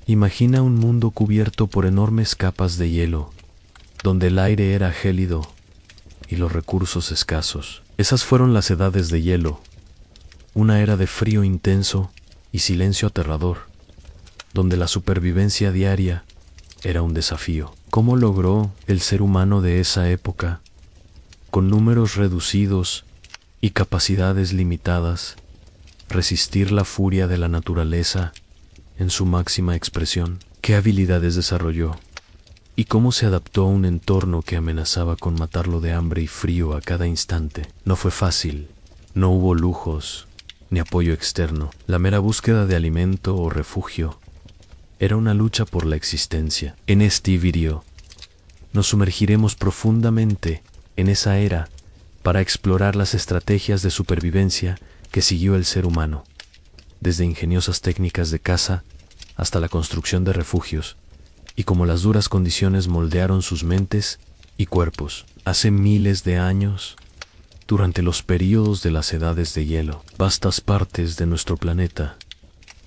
Imagina un mundo cubierto por enormes capas de hielo, donde el aire era gélido y los recursos escasos. Esas fueron las edades de hielo, una era de frío intenso y silencio aterrador, donde la supervivencia diaria era un desafío. ¿Cómo logró el ser humano de esa época, con números reducidos y capacidades limitadas, resistir la furia de la naturaleza en su máxima expresión? ¿Qué habilidades desarrolló? ¿Y cómo se adaptó a un entorno que amenazaba con matarlo de hambre y frío a cada instante? No fue fácil, no hubo lujos ni apoyo externo. La mera búsqueda de alimento o refugio era una lucha por la existencia. En este video nos sumergiremos profundamente en esa era para explorar las estrategias de supervivencia que siguió el ser humano, desde ingeniosas técnicas de caza hasta la construcción de refugios, y cómo las duras condiciones moldearon sus mentes y cuerpos. Hace miles de años, durante los períodos de las edades de hielo, vastas partes de nuestro planeta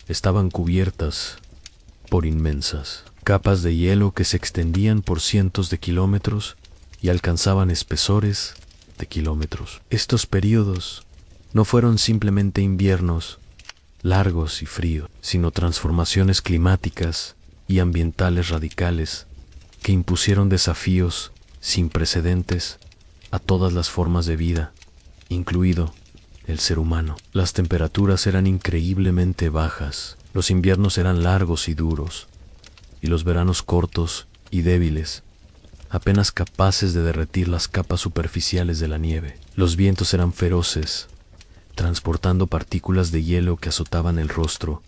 estaban cubiertas por inmensas capas de hielo que se extendían por cientos de kilómetros y alcanzaban espesores de kilómetros. Estos períodos no fueron simplemente inviernos largos y fríos, sino transformaciones climáticas y ambientales radicales que impusieron desafíos sin precedentes a todas las formas de vida, incluido el ser humano. Las temperaturas eran increíblemente bajas, los inviernos eran largos y duros, y los veranos cortos y débiles, apenas capaces de derretir las capas superficiales de la nieve. Los vientos eran feroces, transportando partículas de hielo que azotaban el rostro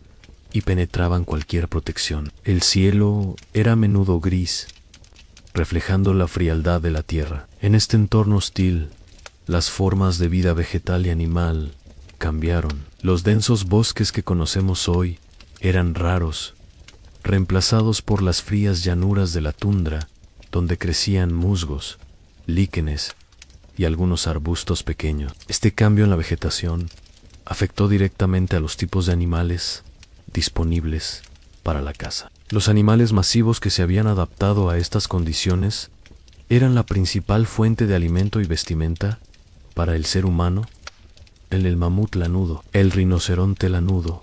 y penetraban cualquier protección. El cielo era a menudo gris, reflejando la frialdad de la tierra. En este entorno hostil, las formas de vida vegetal y animal cambiaron. Los densos bosques que conocemos hoy eran raros, reemplazados por las frías llanuras de la tundra, donde crecían musgos, líquenes y algunos arbustos pequeños. Este cambio en la vegetación afectó directamente a los tipos de animales disponibles para la caza. Los animales masivos que se habían adaptado a estas condiciones eran la principal fuente de alimento y vestimenta para el ser humano. El mamut lanudo, el rinoceronte lanudo,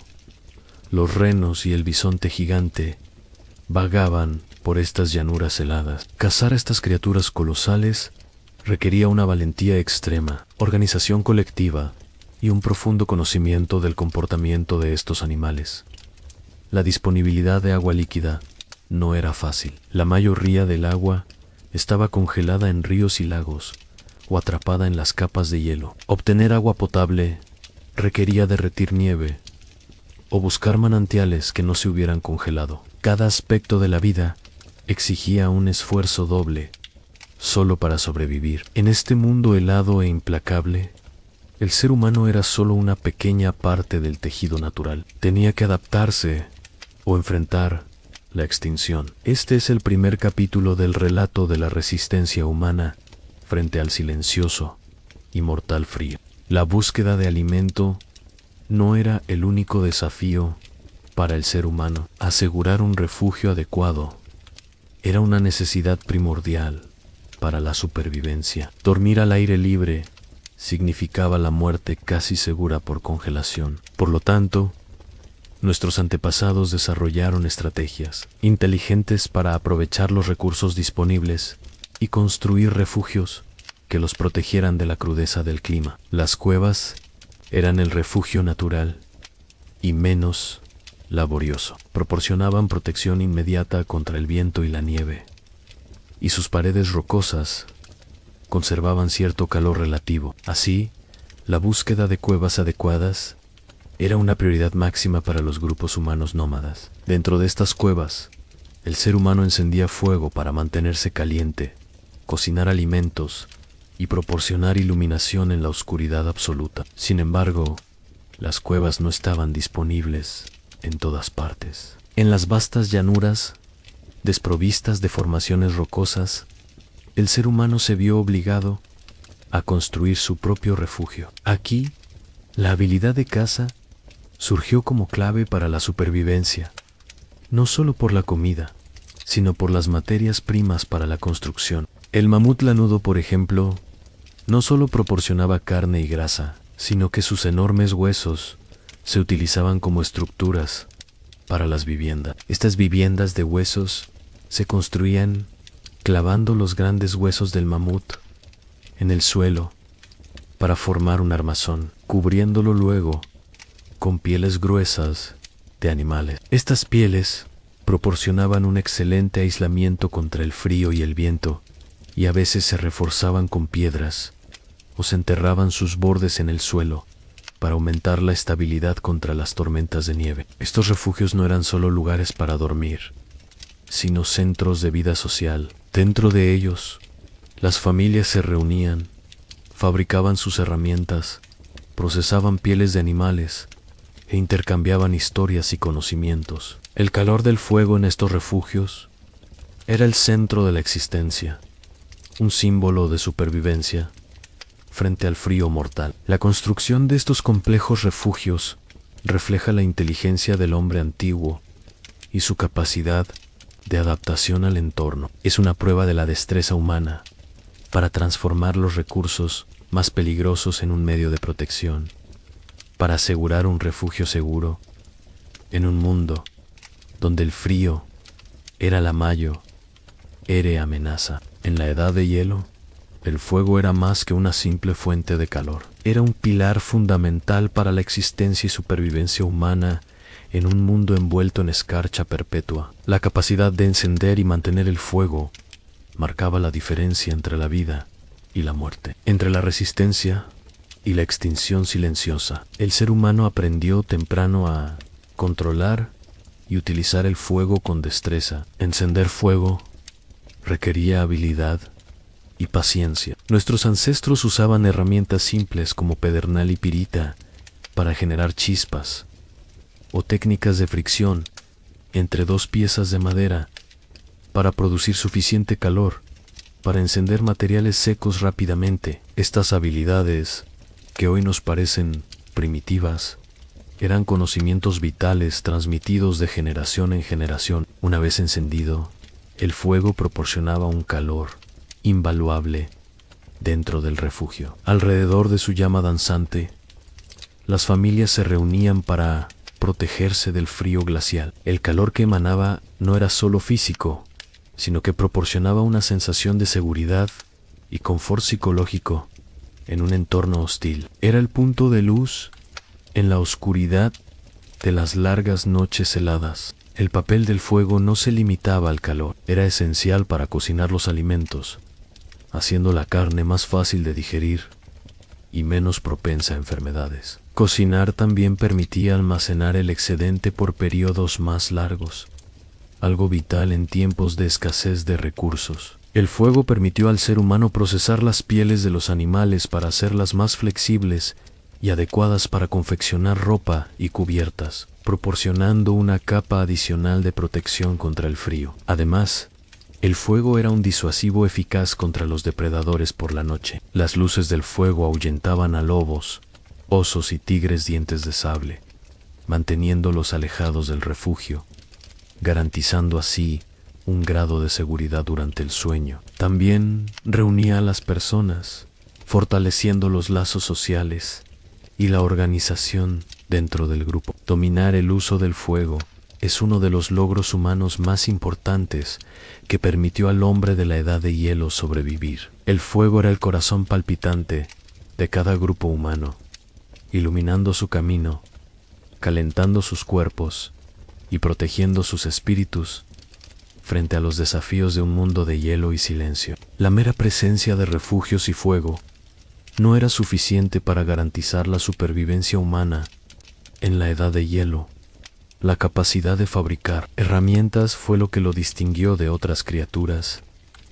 los renos y el bisonte gigante vagaban por estas llanuras heladas. Cazar a estas criaturas colosales requería una valentía extrema, organización colectiva y un profundo conocimiento del comportamiento de estos animales. La disponibilidad de agua líquida no era fácil. La mayoría del agua estaba congelada en ríos y lagos o atrapada en las capas de hielo. Obtener agua potable requería derretir nieve o buscar manantiales que no se hubieran congelado. Cada aspecto de la vida exigía un esfuerzo doble solo para sobrevivir. En este mundo helado e implacable, el ser humano era solo una pequeña parte del tejido natural. Tenía que adaptarse o enfrentar la extinción. Este es el primer capítulo del relato de la resistencia humana frente al silencioso y mortal frío. La búsqueda de alimento no era el único desafío para el ser humano. Asegurar un refugio adecuado era una necesidad primordial para la supervivencia. Dormir al aire libre significaba la muerte casi segura por congelación. Por lo tanto, nuestros antepasados desarrollaron estrategias inteligentes para aprovechar los recursos disponibles y construir refugios que los protegieran de la crudeza del clima. Las cuevas eran el refugio natural y menos laborioso. Proporcionaban protección inmediata contra el viento y la nieve, y sus paredes rocosas conservaban cierto calor relativo. Así, la búsqueda de cuevas adecuadas era una prioridad máxima para los grupos humanos nómadas. Dentro de estas cuevas, el ser humano encendía fuego para mantenerse caliente, cocinar alimentos y proporcionar iluminación en la oscuridad absoluta. Sin embargo, las cuevas no estaban disponibles en todas partes. En las vastas llanuras, desprovistas de formaciones rocosas, el ser humano se vio obligado a construir su propio refugio. Aquí, la habilidad de caza surgió como clave para la supervivencia. no solo por la comida, sino por las materias primas para la construcción. El mamut lanudo, por ejemplo, no solo proporcionaba carne y grasa, sino que sus enormes huesos se utilizaban como estructuras para las viviendas. Estas viviendas de huesos se construían clavando los grandes huesos del mamut en el suelo para formar un armazón, cubriéndolo luego con pieles gruesas de animales. Estas pieles proporcionaban un excelente aislamiento contra el frío y el viento, y a veces se reforzaban con piedras o se enterraban sus bordes en el suelo para aumentar la estabilidad contra las tormentas de nieve. Estos refugios no eran solo lugares para dormir, sino centros de vida social. Dentro de ellos, las familias se reunían, fabricaban sus herramientas, procesaban pieles de animales e intercambiaban historias y conocimientos. El calor del fuego en estos refugios era el centro de la existencia, un símbolo de supervivencia frente al frío mortal. La construcción de estos complejos refugios refleja la inteligencia del hombre antiguo y su capacidad de adaptación al entorno. Es una prueba de la destreza humana para transformar los recursos más peligrosos en un medio de protección, para asegurar un refugio seguro en un mundo donde el frío era la mayor amenaza. En la edad de hielo, el fuego era más que una simple fuente de calor. Era un pilar fundamental para la existencia y supervivencia humana en un mundo envuelto en escarcha perpetua. La capacidad de encender y mantener el fuego marcaba la diferencia entre la vida y la muerte, entre la resistencia y la extinción silenciosa. El ser humano aprendió temprano a controlar y utilizar el fuego con destreza. Encender fuego requería habilidad y paciencia. Nuestros ancestros usaban herramientas simples como pedernal y pirita para generar chispas, o técnicas de fricción entre dos piezas de madera para producir suficiente calor para encender materiales secos rápidamente. Estas habilidades, que hoy nos parecen primitivas, eran conocimientos vitales transmitidos de generación en generación. Una vez encendido, el fuego proporcionaba un calor invaluable dentro del refugio. Alrededor de su llama danzante, las familias se reunían para protegerse del frío glacial. El calor que emanaba no era solo físico, sino que proporcionaba una sensación de seguridad y confort psicológico en un entorno hostil. Era el punto de luz en la oscuridad de las largas noches heladas. El papel del fuego no se limitaba al calor, era esencial para cocinar los alimentos, haciendo la carne más fácil de digerir y menos propensa a enfermedades. Cocinar también permitía almacenar el excedente por periodos más largos, algo vital en tiempos de escasez de recursos. El fuego permitió al ser humano procesar las pieles de los animales para hacerlas más flexibles y adecuadas para confeccionar ropa y cubiertas, proporcionando una capa adicional de protección contra el frío. Además, el fuego era un disuasivo eficaz contra los depredadores por la noche. Las luces del fuego ahuyentaban a lobos, osos y tigres dientes de sable, manteniéndolos alejados del refugio, garantizando así un grado de seguridad durante el sueño. También reunía a las personas, fortaleciendo los lazos sociales y la organización dentro del grupo. Dominar el uso del fuego es uno de los logros humanos más importantes que permitió al hombre de la edad de hielo sobrevivir. El fuego era el corazón palpitante de cada grupo humano, iluminando su camino, calentando sus cuerpos y protegiendo sus espíritus frente a los desafíos de un mundo de hielo y silencio. La mera presencia de refugios y fuego no era suficiente para garantizar la supervivencia humana en la edad de hielo. La capacidad de fabricar herramientas fue lo que lo distinguió de otras criaturas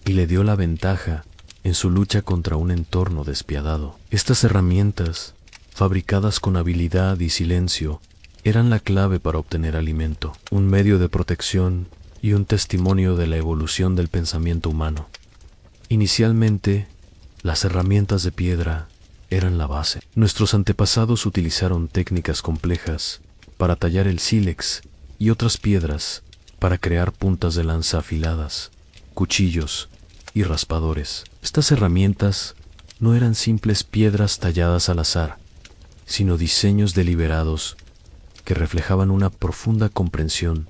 y le dio la ventaja en su lucha contra un entorno despiadado. Estas herramientas, fabricadas con habilidad y silencio, eran la clave para obtener alimento, un medio de protección y un testimonio de la evolución del pensamiento humano. Inicialmente, las herramientas de piedra eran la base. Nuestros antepasados utilizaron técnicas complejas para tallar el sílex y otras piedras para crear puntas de lanza afiladas, cuchillos y raspadores. Estas herramientas no eran simples piedras talladas al azar, sino diseños deliberados que reflejaban una profunda comprensión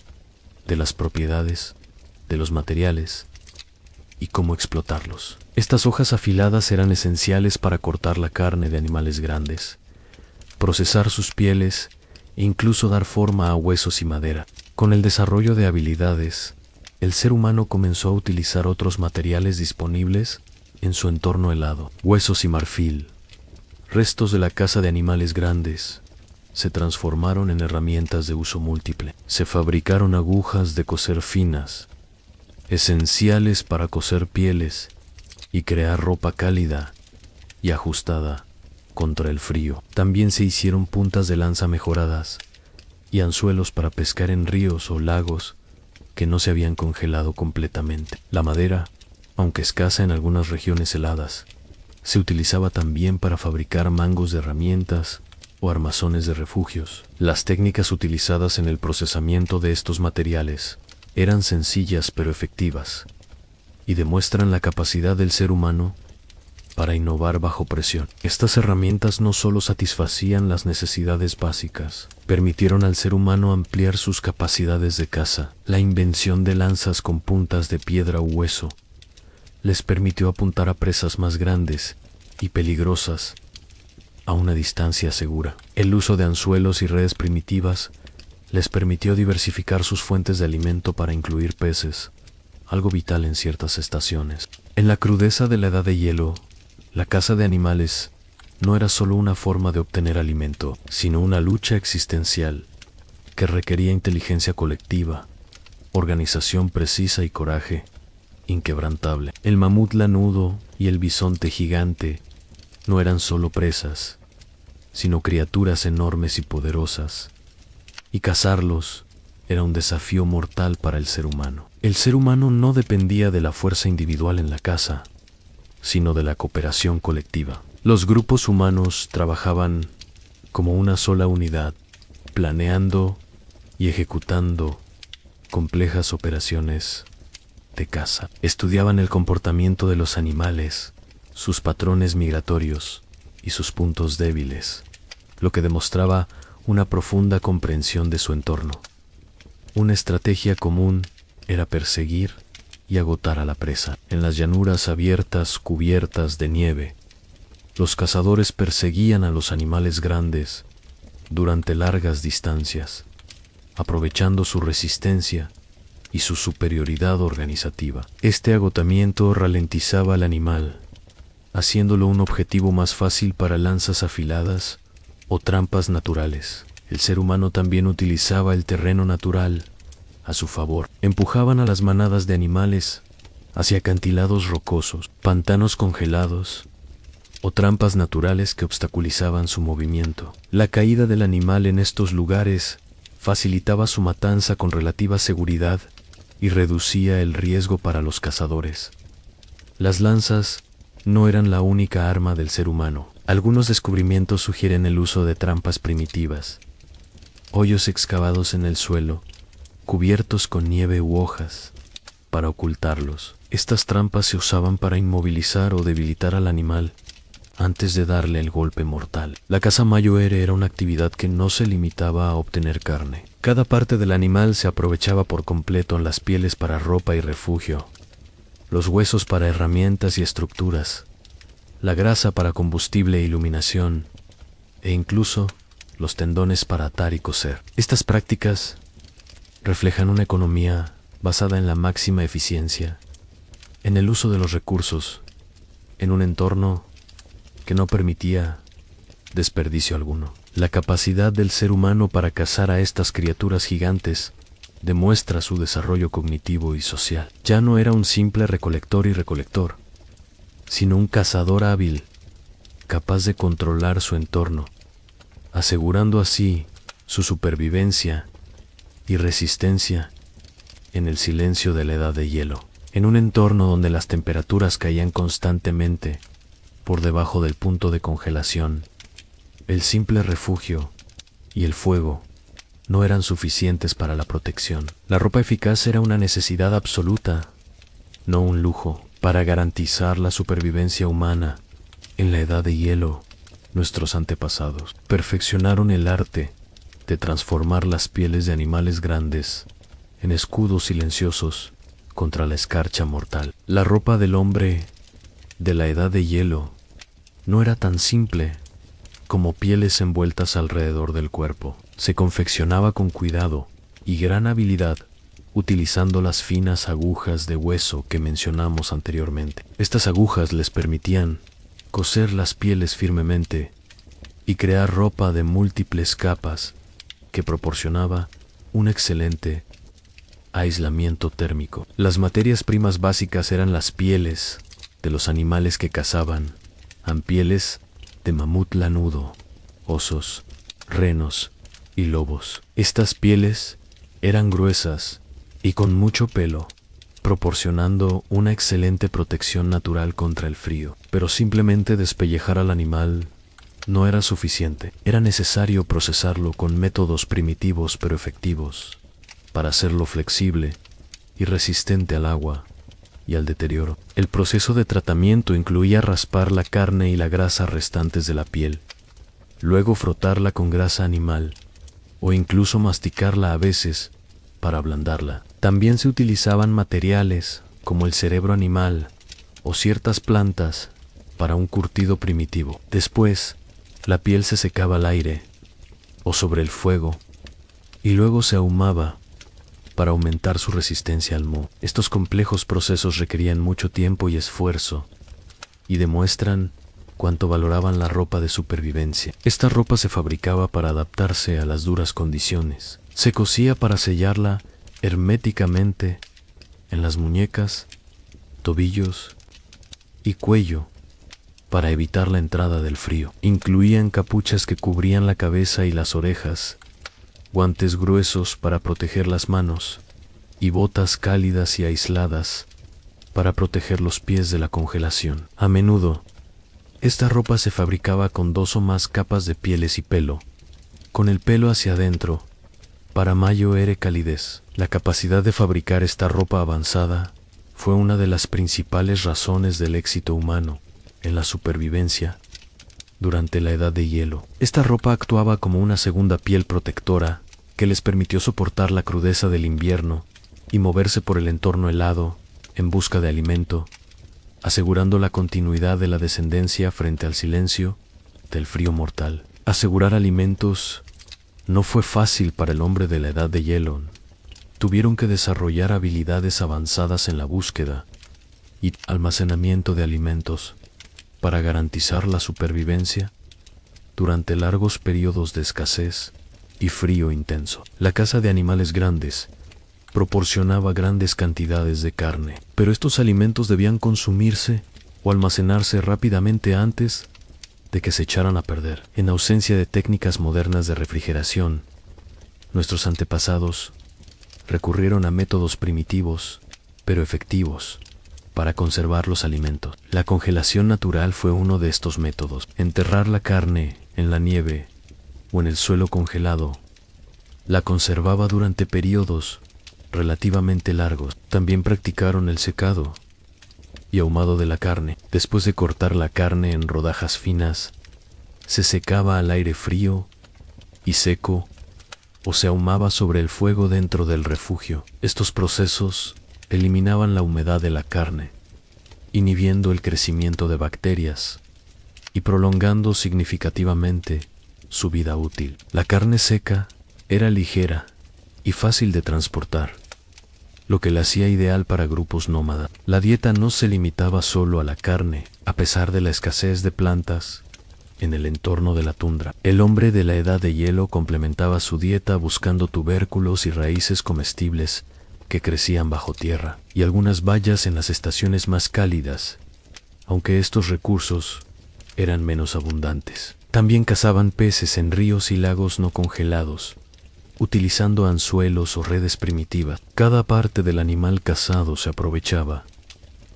de las propiedades, de los materiales y cómo explotarlos. Estas hojas afiladas eran esenciales para cortar la carne de animales grandes, procesar sus pieles e incluso dar forma a huesos y madera. Con el desarrollo de habilidades, el ser humano comenzó a utilizar otros materiales disponibles en su entorno helado. Huesos y marfil, restos de la caza de animales grandes, se transformaron en herramientas de uso múltiple. Se fabricaron agujas de coser finas, esenciales para coser pieles y crear ropa cálida y ajustada contra el frío. También se hicieron puntas de lanza mejoradas y anzuelos para pescar en ríos o lagos que no se habían congelado completamente. La madera, aunque escasa en algunas regiones heladas, se utilizaba también para fabricar mangos de herramientas o armazones de refugios. Las técnicas utilizadas en el procesamiento de estos materiales eran sencillas pero efectivas y demuestran la capacidad del ser humano para innovar bajo presión. Estas herramientas no solo satisfacían las necesidades básicas, permitieron al ser humano ampliar sus capacidades de caza. La invención de lanzas con puntas de piedra u hueso les permitió apuntar a presas más grandes y peligrosas a una distancia segura. El uso de anzuelos y redes primitivas les permitió diversificar sus fuentes de alimento para incluir peces, algo vital en ciertas estaciones. En la crudeza de la Edad de Hielo, la caza de animales no era solo una forma de obtener alimento, sino una lucha existencial que requería inteligencia colectiva, organización precisa y coraje inquebrantable. El mamut lanudo y el bisonte gigante no eran solo presas, sino criaturas enormes y poderosas, y cazarlos era un desafío mortal para el ser humano. El ser humano no dependía de la fuerza individual en la caza, sino de la cooperación colectiva. Los grupos humanos trabajaban como una sola unidad, planeando y ejecutando complejas operaciones de caza. Estudiaban el comportamiento de los animales, sus patrones migratorios y sus puntos débiles, lo que demostraba una profunda comprensión de su entorno. Una estrategia común era perseguir y agotar a la presa. En las llanuras abiertas cubiertas de nieve, los cazadores perseguían a los animales grandes durante largas distancias, aprovechando su resistencia y su superioridad organizativa. Este agotamiento ralentizaba al animal, haciéndolo un objetivo más fácil para lanzas afiladas o trampas naturales. El ser humano también utilizaba el terreno natural a su favor. Empujaban a las manadas de animales hacia acantilados rocosos, pantanos congelados o trampas naturales que obstaculizaban su movimiento. La caída del animal en estos lugares facilitaba su matanza con relativa seguridad y reducía el riesgo para los cazadores. Las lanzas no eran la única arma del ser humano. Algunos descubrimientos sugieren el uso de trampas primitivas, hoyos excavados en el suelo, cubiertos con nieve u hojas, para ocultarlos. Estas trampas se usaban para inmovilizar o debilitar al animal antes de darle el golpe mortal. La caza mayoere era una actividad que no se limitaba a obtener carne. Cada parte del animal se aprovechaba por completo, en las pieles para ropa y refugio, los huesos para herramientas y estructuras, la grasa para combustible e iluminación, e incluso los tendones para atar y coser. Estas prácticas reflejan una economía basada en la máxima eficiencia, en el uso de los recursos, en un entorno que no permitía desperdicio alguno. La capacidad del ser humano para cazar a estas criaturas gigantes demuestra su desarrollo cognitivo y social. Ya no era un simple recolector y recolector, sino un cazador hábil, capaz de controlar su entorno, asegurando así su supervivencia y resistencia en el silencio de la Edad de Hielo. En un entorno donde las temperaturas caían constantemente por debajo del punto de congelación, el simple refugio y el fuego no eran suficientes para la protección. La ropa eficaz era una necesidad absoluta, no un lujo. Para garantizar la supervivencia humana en la edad de hielo, nuestros antepasados perfeccionaron el arte de transformar las pieles de animales grandes en escudos silenciosos contra la escarcha mortal. La ropa del hombre de la edad de hielo no era tan simple como pieles envueltas alrededor del cuerpo. Se confeccionaba con cuidado y gran habilidad, utilizando las finas agujas de hueso que mencionamos anteriormente. Estas agujas les permitían coser las pieles firmemente y crear ropa de múltiples capas que proporcionaba un excelente aislamiento térmico. Las materias primas básicas eran las pieles de los animales que cazaban, pieles de mamut lanudo, osos, renos y lobos. Estas pieles eran gruesas y con mucho pelo, proporcionando una excelente protección natural contra el frío. Pero simplemente despellejar al animal no era suficiente. Era necesario procesarlo con métodos primitivos pero efectivos para hacerlo flexible y resistente al agua y al deterioro. El proceso de tratamiento incluía raspar la carne y la grasa restantes de la piel, luego frotarla con grasa animal o incluso masticarla a veces para ablandarla. También se utilizaban materiales como el cerebro animal o ciertas plantas para un curtido primitivo. Después, la piel se secaba al aire o sobre el fuego y luego se ahumaba para aumentar su resistencia al moho. Estos complejos procesos requerían mucho tiempo y esfuerzo y demuestran cuánto valoraban la ropa de supervivencia. Esta ropa se fabricaba para adaptarse a las duras condiciones. Se cosía para sellarla herméticamente en las muñecas, tobillos y cuello para evitar la entrada del frío. Incluían capuchas que cubrían la cabeza y las orejas, guantes gruesos para proteger las manos y botas cálidas y aisladas para proteger los pies de la congelación. A menudo, esta ropa se fabricaba con 2 o más capas de pieles y pelo, con el pelo hacia adentro, para mayor calidez. La capacidad de fabricar esta ropa avanzada fue una de las principales razones del éxito humano en la supervivencia durante la edad de hielo. Esta ropa actuaba como una segunda piel protectora que les permitió soportar la crudeza del invierno y moverse por el entorno helado en busca de alimento, asegurando la continuidad de la descendencia frente al silencio del frío mortal. Asegurar alimentos no fue fácil para el hombre de la edad de hielo. Tuvieron que desarrollar habilidades avanzadas en la búsqueda y almacenamiento de alimentos para garantizar la supervivencia durante largos periodos de escasez y frío intenso. La caza de animales grandes proporcionaba grandes cantidades de carne, pero estos alimentos debían consumirse o almacenarse rápidamente antes de que se echaran a perder. En ausencia de técnicas modernas de refrigeración, nuestros antepasados recurrieron a métodos primitivos pero efectivos para conservar los alimentos. La congelación natural fue uno de estos métodos. Enterrar la carne en la nieve o en el suelo congelado la conservaba durante periodos relativamente largos. También practicaron el secado y ahumado de la carne. Después de cortar la carne en rodajas finas, se secaba al aire frío y seco o se ahumaba sobre el fuego dentro del refugio. Estos procesos eliminaban la humedad de la carne, inhibiendo el crecimiento de bacterias y prolongando significativamente su vida útil. La carne seca era ligera y fácil de transportar, lo que la hacía ideal para grupos nómadas. La dieta no se limitaba solo a la carne, a pesar de la escasez de plantas en el entorno de la tundra. El hombre de la edad de hielo complementaba su dieta buscando tubérculos y raíces comestibles que crecían bajo tierra, y algunas bayas en las estaciones más cálidas, aunque estos recursos eran menos abundantes. También cazaban peces en ríos y lagos no congelados, utilizando anzuelos o redes primitivas. Cada parte del animal cazado se aprovechaba.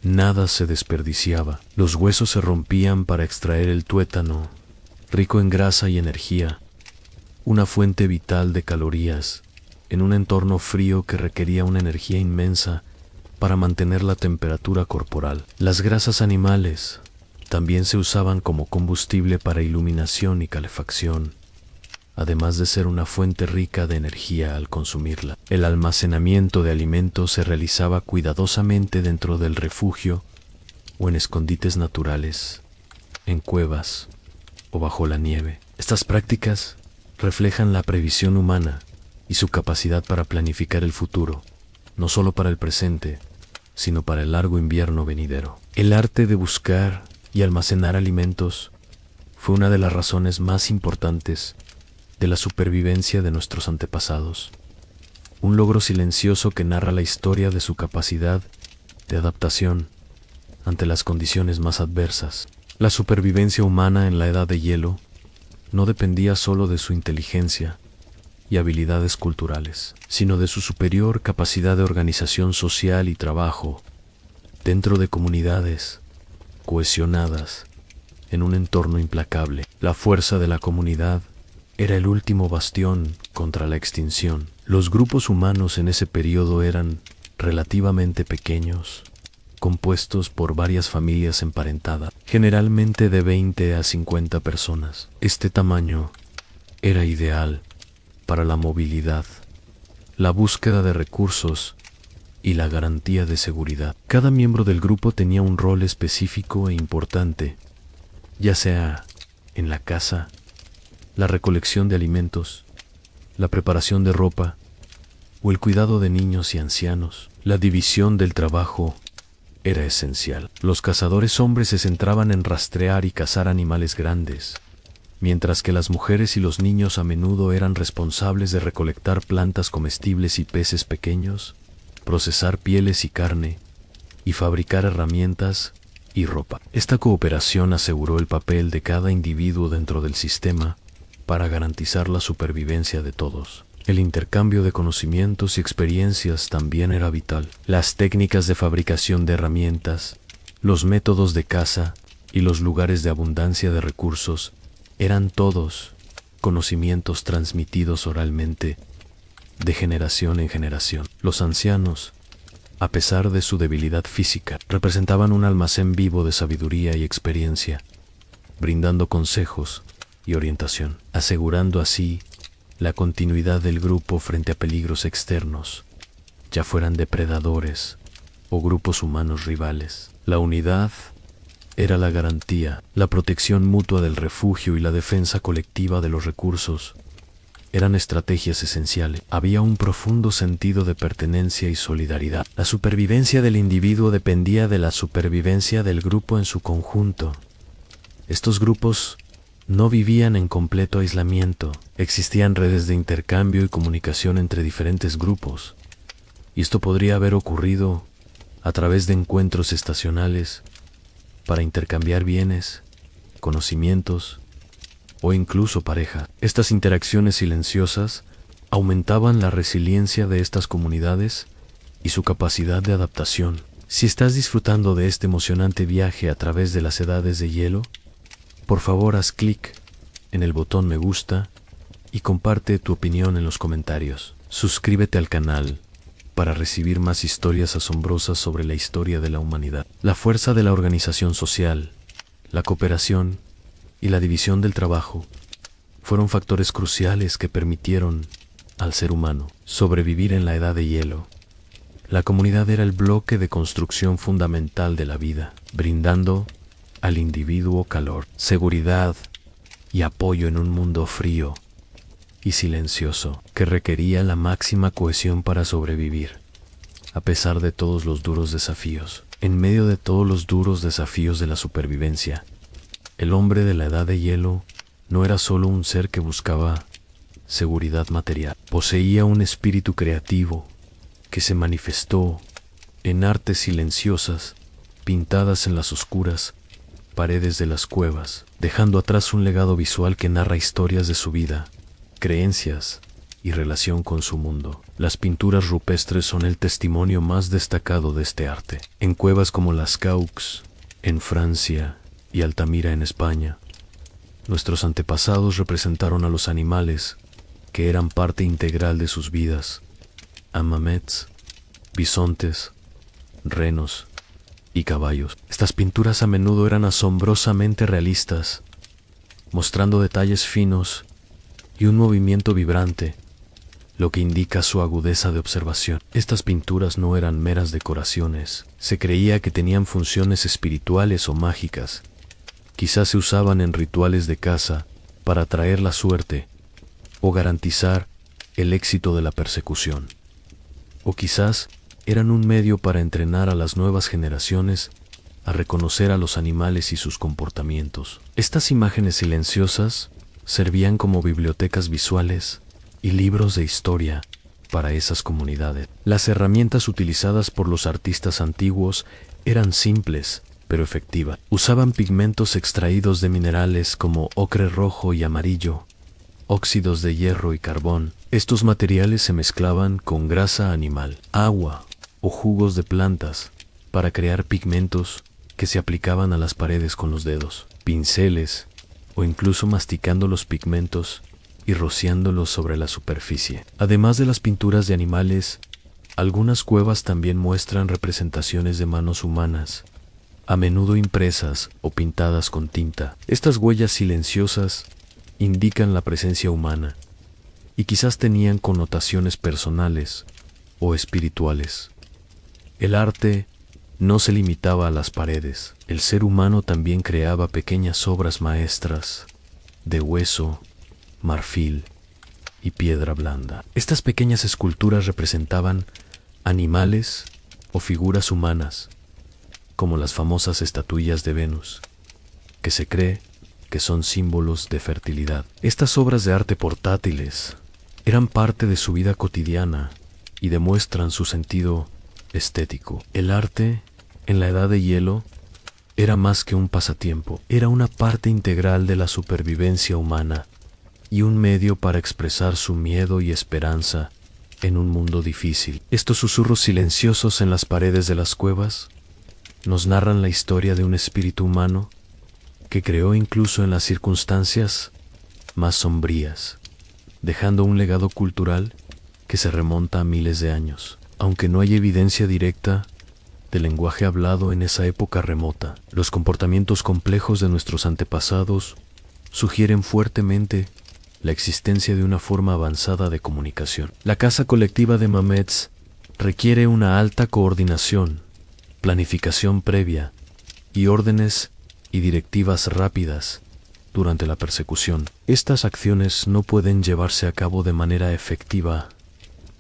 Nada se desperdiciaba. Los huesos se rompían para extraer el tuétano, rico en grasa y energía, una fuente vital de calorías, en un entorno frío que requería una energía inmensa para mantener la temperatura corporal. Las grasas animales también se usaban como combustible para iluminación y calefacción, además de ser una fuente rica de energía al consumirla. El almacenamiento de alimentos se realizaba cuidadosamente dentro del refugio o en escondites naturales, en cuevas o bajo la nieve. Estas prácticas reflejan la previsión humana y su capacidad para planificar el futuro, no solo para el presente, sino para el largo invierno venidero. El arte de buscar y almacenar alimentos fue una de las razones más importantes de la supervivencia de nuestros antepasados, un logro silencioso que narra la historia de su capacidad de adaptación ante las condiciones más adversas. La supervivencia humana en la Edad de Hielo no dependía solo de su inteligencia y habilidades culturales, sino de su superior capacidad de organización social y trabajo dentro de comunidades cohesionadas en un entorno implacable. La fuerza de la comunidad era el último bastión contra la extinción. Los grupos humanos en ese periodo eran relativamente pequeños, compuestos por varias familias emparentadas, generalmente de 20 a 50 personas. Este tamaño era ideal para la movilidad, la búsqueda de recursos y la garantía de seguridad. Cada miembro del grupo tenía un rol específico e importante, ya sea en la caza, la recolección de alimentos, la preparación de ropa o el cuidado de niños y ancianos. La división del trabajo era esencial. Los cazadores hombres se centraban en rastrear y cazar animales grandes, mientras que las mujeres y los niños a menudo eran responsables de recolectar plantas comestibles y peces pequeños, procesar pieles y carne, y fabricar herramientas y ropa. Esta cooperación aseguró el papel de cada individuo dentro del sistema para garantizar la supervivencia de todos. El intercambio de conocimientos y experiencias también era vital. Las técnicas de fabricación de herramientas, los métodos de caza y los lugares de abundancia de recursos eran todos conocimientos transmitidos oralmente de generación en generación. Los ancianos, a pesar de su debilidad física, representaban un almacén vivo de sabiduría y experiencia, brindando consejos y orientación, asegurando así la continuidad del grupo frente a peligros externos, ya fueran depredadores o grupos humanos rivales. La unidad era la garantía, la protección mutua del refugio y la defensa colectiva de los recursos eran estrategias esenciales. Había un profundo sentido de pertenencia y solidaridad. La supervivencia del individuo dependía de la supervivencia del grupo en su conjunto. Estos grupos no vivían en completo aislamiento. Existían redes de intercambio y comunicación entre diferentes grupos, y esto podría haber ocurrido a través de encuentros estacionales para intercambiar bienes, conocimientos o incluso pareja. Estas interacciones silenciosas aumentaban la resiliencia de estas comunidades y su capacidad de adaptación. Si estás disfrutando de este emocionante viaje a través de las edades de hielo, por favor haz clic en el botón me gusta y comparte tu opinión en los comentarios. Suscríbete al canal para recibir más historias asombrosas sobre la historia de la humanidad. La fuerza de la organización social, la cooperación y la división del trabajo fueron factores cruciales que permitieron al ser humano sobrevivir en la edad de hielo. La comunidad era el bloque de construcción fundamental de la vida, brindando al individuo calor, seguridad y apoyo en un mundo frío y silencioso que requería la máxima cohesión para sobrevivir, a pesar de todos los duros desafíos. En medio de todos los duros desafíos de la supervivencia, el hombre de la edad de hielo no era solo un ser que buscaba seguridad material. Poseía un espíritu creativo que se manifestó en artes silenciosas pintadas en las oscuras paredes de las cuevas, dejando atrás un legado visual que narra historias de su vida, creencias y relación con su mundo. Las pinturas rupestres son el testimonio más destacado de este arte. En cuevas como Las Caux, en Francia y Altamira en España, nuestros antepasados representaron a los animales que eran parte integral de sus vidas: amamets, bisontes, renos y caballos. Estas pinturas a menudo eran asombrosamente realistas, mostrando detalles finos y un movimiento vibrante, lo que indica su agudeza de observación. Estas pinturas no eran meras decoraciones. Se creía que tenían funciones espirituales o mágicas. Quizás se usaban en rituales de caza para atraer la suerte o garantizar el éxito de la persecución. O quizás eran un medio para entrenar a las nuevas generaciones a reconocer a los animales y sus comportamientos. Estas imágenes silenciosas servían como bibliotecas visuales y libros de historia para esas comunidades. Las herramientas utilizadas por los artistas antiguos eran simples, pero efectivas. Usaban pigmentos extraídos de minerales como ocre rojo y amarillo, óxidos de hierro y carbón. Estos materiales se mezclaban con grasa animal, agua o jugos de plantas para crear pigmentos que se aplicaban a las paredes con los dedos, pinceles o incluso masticando los pigmentos y rociándolos sobre la superficie. Además de las pinturas de animales, algunas cuevas también muestran representaciones de manos humanas, a menudo impresas o pintadas con tinta. Estas huellas silenciosas indican la presencia humana y quizás tenían connotaciones personales o espirituales. El arte no se limitaba a las paredes. El ser humano también creaba pequeñas obras maestras de hueso, marfil y piedra blanda. Estas pequeñas esculturas representaban animales o figuras humanas, como las famosas estatuillas de Venus, que se cree que son símbolos de fertilidad. Estas obras de arte portátiles eran parte de su vida cotidiana y demuestran su sentido estético. El arte, en la Edad de Hielo, era más que un pasatiempo, era una parte integral de la supervivencia humana y un medio para expresar su miedo y esperanza en un mundo difícil. Estos susurros silenciosos en las paredes de las cuevas nos narran la historia de un espíritu humano que creó incluso en las circunstancias más sombrías, dejando un legado cultural que se remonta a miles de años. Aunque no hay evidencia directa del lenguaje hablado en esa época remota, los comportamientos complejos de nuestros antepasados sugieren fuertemente la existencia de una forma avanzada de comunicación. La caza colectiva de mamets requiere una alta coordinación, planificación previa y órdenes y directivas rápidas durante la persecución. Estas acciones no pueden llevarse a cabo de manera efectiva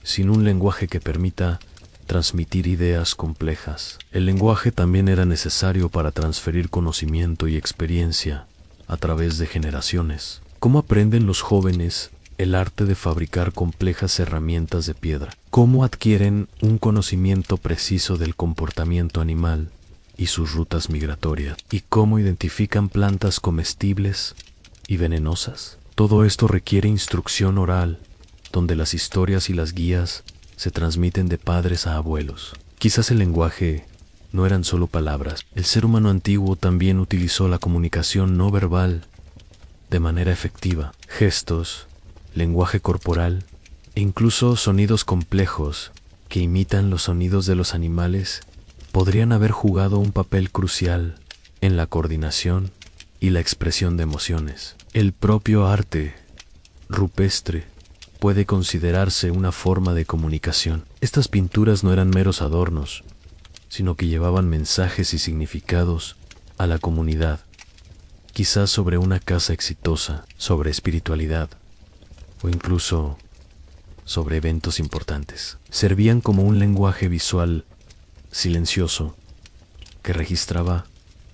sin un lenguaje que permita transmitir ideas complejas. El lenguaje también era necesario para transferir conocimiento y experiencia a través de generaciones. ¿Cómo aprenden los jóvenes el arte de fabricar complejas herramientas de piedra? ¿Cómo adquieren un conocimiento preciso del comportamiento animal y sus rutas migratorias? ¿Y cómo identifican plantas comestibles y venenosas? Todo esto requiere instrucción oral, donde las historias y las guías se transmiten de padres a abuelos. Quizás el lenguaje no eran solo palabras. El ser humano antiguo también utilizó la comunicación no verbal de manera efectiva. Gestos, lenguaje corporal e incluso sonidos complejos que imitan los sonidos de los animales podrían haber jugado un papel crucial en la coordinación y la expresión de emociones. El propio arte rupestre puede considerarse una forma de comunicación. Estas pinturas no eran meros adornos, sino que llevaban mensajes y significados a la comunidad, quizás sobre una caza exitosa, sobre espiritualidad o incluso sobre eventos importantes. Servían como un lenguaje visual silencioso que registraba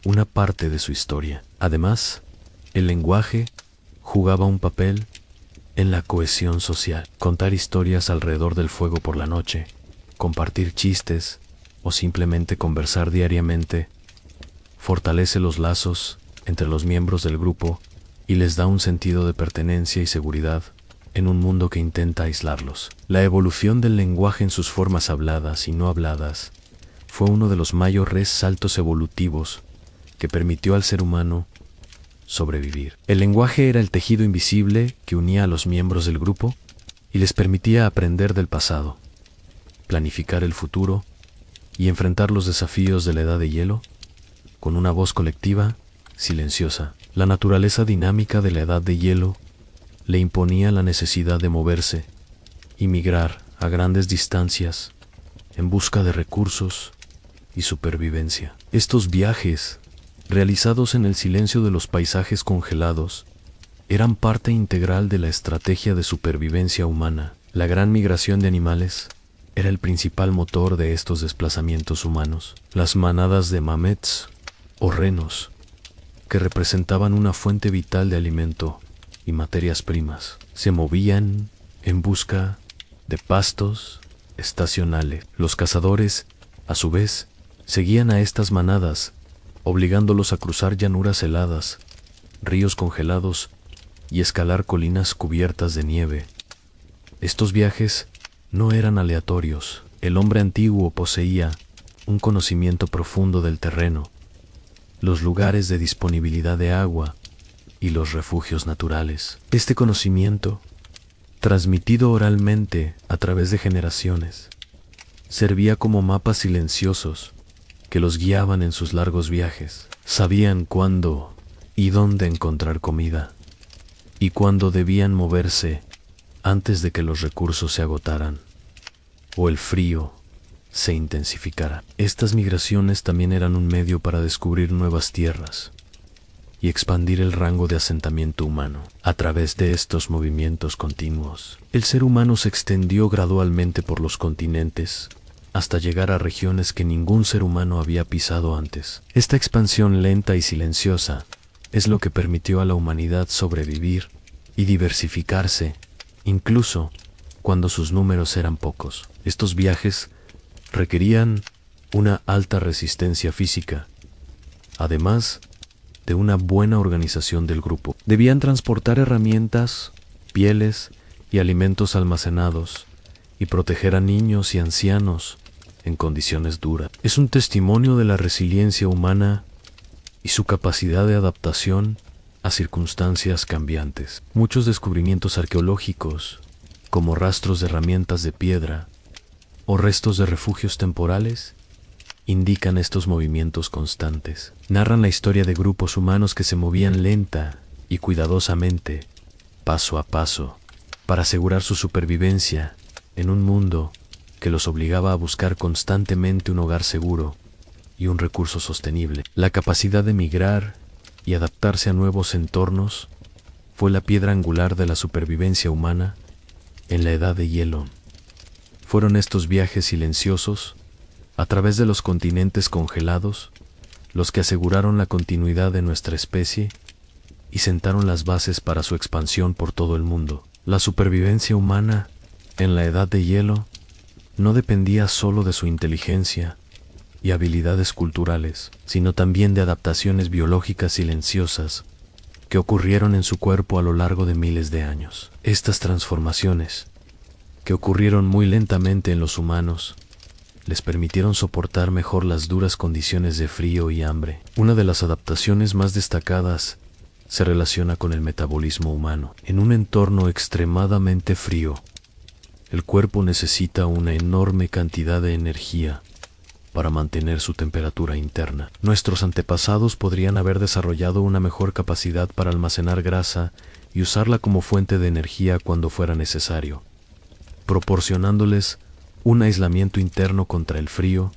una parte de su historia. Además, el lenguaje jugaba un papel en la cohesión social. Contar historias alrededor del fuego por la noche, compartir chistes o simplemente conversar diariamente fortalece los lazos entre los miembros del grupo y les da un sentido de pertenencia y seguridad en un mundo que intenta aislarlos. La evolución del lenguaje en sus formas habladas y no habladas fue uno de los mayores saltos evolutivos que permitió al ser humano sobrevivir. El lenguaje era el tejido invisible que unía a los miembros del grupo y les permitía aprender del pasado, planificar el futuro y enfrentar los desafíos de la edad de hielo con una voz colectiva, silenciosa. La naturaleza dinámica de la edad de hielo le imponía la necesidad de moverse y migrar a grandes distancias en busca de recursos y supervivencia. Estos viajes, realizados en el silencio de los paisajes congelados, eran parte integral de la estrategia de supervivencia humana. La gran migración de animales era el principal motor de estos desplazamientos humanos. Las manadas de mamets o renos, que representaban una fuente vital de alimento y materias primas, se movían en busca de pastos estacionales. Los cazadores, a su vez, seguían a estas manadas, obligándolos a cruzar llanuras heladas, ríos congelados y escalar colinas cubiertas de nieve. Estos viajes no eran aleatorios. El hombre antiguo poseía un conocimiento profundo del terreno, los lugares de disponibilidad de agua y los refugios naturales. Este conocimiento, transmitido oralmente a través de generaciones, servía como mapas silenciosos que los guiaban en sus largos viajes. Sabían cuándo y dónde encontrar comida, y cuándo debían moverse antes de que los recursos se agotaran o el frío se intensificara. Estas migraciones también eran un medio para descubrir nuevas tierras y expandir el rango de asentamiento humano. A través de estos movimientos continuos, el ser humano se extendió gradualmente por los continentes hasta llegar a regiones que ningún ser humano había pisado antes. Esta expansión lenta y silenciosa es lo que permitió a la humanidad sobrevivir y diversificarse, incluso cuando sus números eran pocos. Estos viajes requerían una alta resistencia física, además de una buena organización del grupo. Debían transportar herramientas, pieles y alimentos almacenados y proteger a niños y ancianos en condiciones duras. Es un testimonio de la resiliencia humana y su capacidad de adaptación a circunstancias cambiantes. Muchos descubrimientos arqueológicos, como rastros de herramientas de piedra o restos de refugios temporales, indican estos movimientos constantes. Narran la historia de grupos humanos que se movían lenta y cuidadosamente, paso a paso, para asegurar su supervivencia en un mundo que los obligaba a buscar constantemente un hogar seguro y un recurso sostenible. La capacidad de migrar y adaptarse a nuevos entornos fue la piedra angular de la supervivencia humana en la edad de hielo. Fueron estos viajes silenciosos a través de los continentes congelados los que aseguraron la continuidad de nuestra especie y sentaron las bases para su expansión por todo el mundo. La supervivencia humana en la edad de hielo no dependía solo de su inteligencia y habilidades culturales, sino también de adaptaciones biológicas silenciosas que ocurrieron en su cuerpo a lo largo de miles de años. Estas transformaciones, que ocurrieron muy lentamente en los humanos, les permitieron soportar mejor las duras condiciones de frío y hambre. Una de las adaptaciones más destacadas se relaciona con el metabolismo humano. En un entorno extremadamente frío, el cuerpo necesita una enorme cantidad de energía para mantener su temperatura interna. Nuestros antepasados podrían haber desarrollado una mejor capacidad para almacenar grasa y usarla como fuente de energía cuando fuera necesario, proporcionándoles un aislamiento interno contra el frío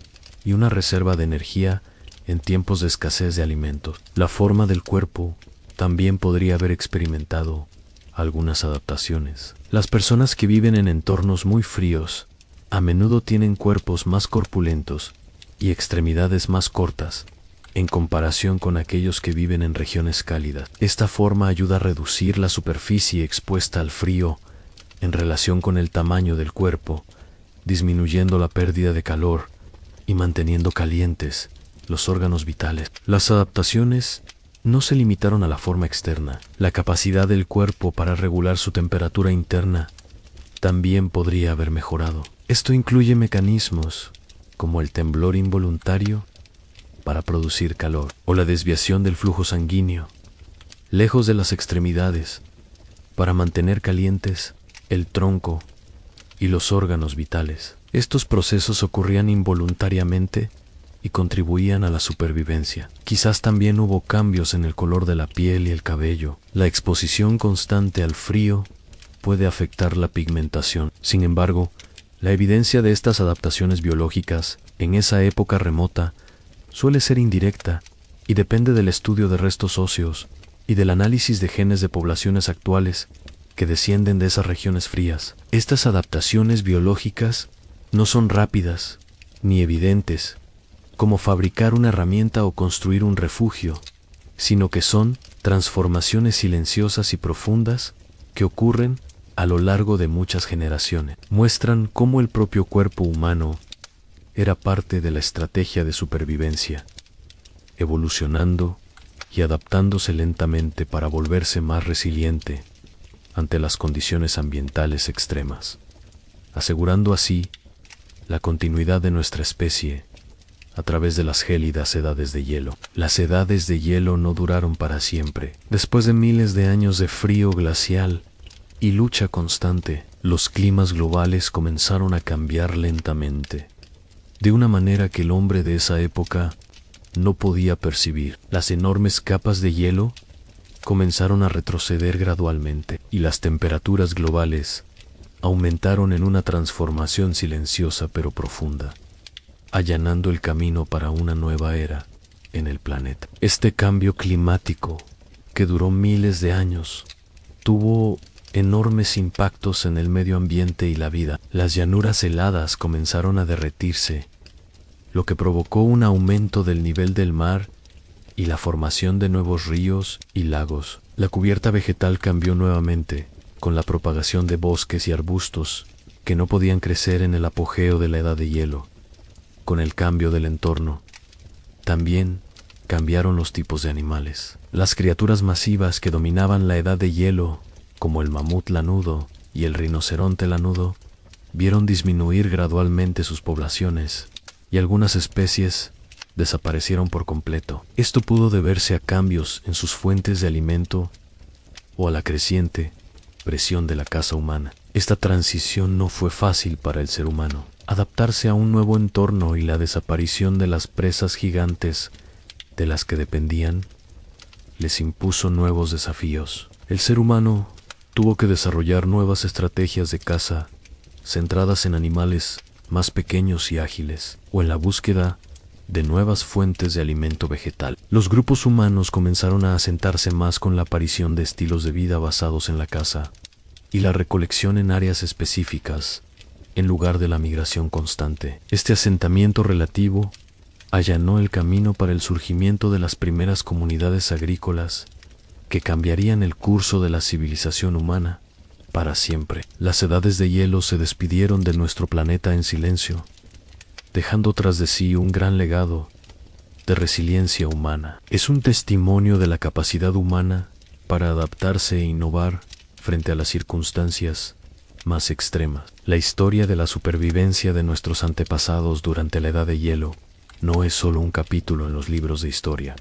y una reserva de energía en tiempos de escasez de alimentos. La forma del cuerpo también podría haber experimentado algunas adaptaciones. Las personas que viven en entornos muy fríos a menudo tienen cuerpos más corpulentos y extremidades más cortas en comparación con aquellos que viven en regiones cálidas. Esta forma ayuda a reducir la superficie expuesta al frío en relación con el tamaño del cuerpo, disminuyendo la pérdida de calor y manteniendo calientes los órganos vitales. Las adaptaciones no se limitaron a la forma externa. La capacidad del cuerpo para regular su temperatura interna también podría haber mejorado. Esto incluye mecanismos como el temblor involuntario para producir calor o la desviación del flujo sanguíneo lejos de las extremidades para mantener calientes el tronco y los órganos vitales. Estos procesos ocurrían involuntariamente y contribuían a la supervivencia. Quizás también hubo cambios en el color de la piel y el cabello. La exposición constante al frío puede afectar la pigmentación. Sin embargo, la evidencia de estas adaptaciones biológicas en esa época remota suele ser indirecta y depende del estudio de restos óseos y del análisis de genes de poblaciones actuales que descienden de esas regiones frías. Estas adaptaciones biológicas no son rápidas ni evidentes, como fabricar una herramienta o construir un refugio, sino que son transformaciones silenciosas y profundas que ocurren a lo largo de muchas generaciones. Muestran cómo el propio cuerpo humano era parte de la estrategia de supervivencia, evolucionando y adaptándose lentamente para volverse más resiliente ante las condiciones ambientales extremas, asegurando así la continuidad de nuestra especie a través de las gélidas edades de hielo. Las edades de hielo no duraron para siempre. Después de miles de años de frío glacial y lucha constante, los climas globales comenzaron a cambiar lentamente, de una manera que el hombre de esa época no podía percibir. Las enormes capas de hielo comenzaron a retroceder gradualmente y las temperaturas globales aumentaron en una transformación silenciosa pero profunda, allanando el camino para una nueva era en el planeta. Este cambio climático, que duró miles de años, tuvo enormes impactos en el medio ambiente y la vida. Las llanuras heladas comenzaron a derretirse, lo que provocó un aumento del nivel del mar y la formación de nuevos ríos y lagos. La cubierta vegetal cambió nuevamente, con la propagación de bosques y arbustos que no podían crecer en el apogeo de la edad de hielo. Con el cambio del entorno, también cambiaron los tipos de animales. Las criaturas masivas que dominaban la edad de hielo, como el mamut lanudo y el rinoceronte lanudo, vieron disminuir gradualmente sus poblaciones, y algunas especies desaparecieron por completo. Esto pudo deberse a cambios en sus fuentes de alimento o a la creciente presión de la caza humana. Esta transición no fue fácil para el ser humano. Adaptarse a un nuevo entorno y la desaparición de las presas gigantes de las que dependían les impuso nuevos desafíos. El ser humano tuvo que desarrollar nuevas estrategias de caza centradas en animales más pequeños y ágiles, o en la búsqueda de nuevas fuentes de alimento vegetal. Los grupos humanos comenzaron a asentarse más con la aparición de estilos de vida basados en la caza y la recolección en áreas específicas, en lugar de la migración constante. Este asentamiento relativo allanó el camino para el surgimiento de las primeras comunidades agrícolas que cambiarían el curso de la civilización humana para siempre. Las edades de hielo se despidieron de nuestro planeta en silencio, dejando tras de sí un gran legado de resiliencia humana. Es un testimonio de la capacidad humana para adaptarse e innovar frente a las circunstancias más extremas. La historia de la supervivencia de nuestros antepasados durante la edad de hielo no es solo un capítulo en los libros de historia,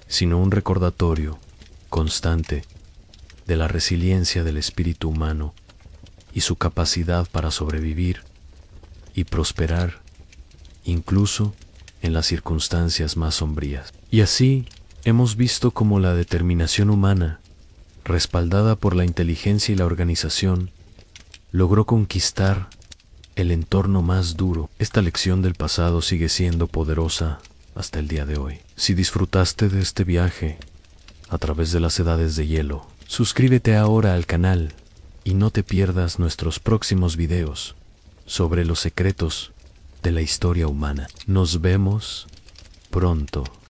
sino un recordatorio constante de la resiliencia del espíritu humano y su capacidad para sobrevivir y prosperar incluso en las circunstancias más sombrías. Y así hemos visto cómo la determinación humana, respaldada por la inteligencia y la organización, logró conquistar el entorno más duro. Esta lección del pasado sigue siendo poderosa hasta el día de hoy. Si disfrutaste de este viaje a través de las edades de hielo, suscríbete ahora al canal y no te pierdas nuestros próximos videos sobre los secretos de la historia humana. Nos vemos pronto.